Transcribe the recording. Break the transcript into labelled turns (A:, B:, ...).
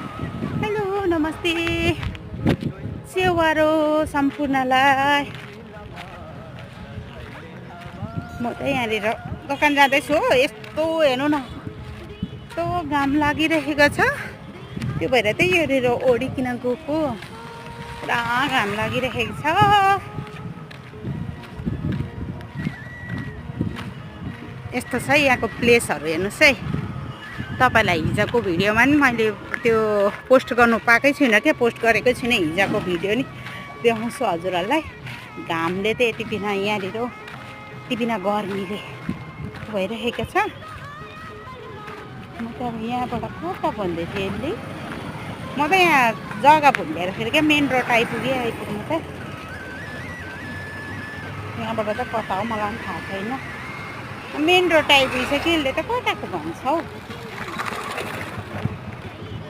A: hello नमस्ते सेवारो सम्पूर्णलाई म त यहाँनिर दोकान जाँदैछु हो यस्तो हेर्नु न यस्तो घाम लागिरहेको छ त्यो भएर चाहिँ यहाँनिर ओढिकन गएको पुरा घाम लागिरहेको छ यस्तो छ यहाँको प्लेसहरू हेर्नुहोस् है तपाईलाई हिजोको भिडियोमा नि मैले त्यो पोस्ट गर्नु पाएकै छुइनँ क्या पोस्ट गरेकै छुइनँ हिजोको भिडियो नि देखाउँछु हजुरहरूलाई घामले त यति बिना यहाँनिर यति बिना गर्मीले भइरहेको छ म त अब यहाँबाट कता भन्दै थिएँ यसले म त यहाँ जग्गा भुलिएर फेरि क्या मेन रोड आइपुग्नु त यहाँबाट त कता हो मलाई पनि थाहा छैन मेन रोड आइपुगिसक्यो यसले त कताको भन्छ हौ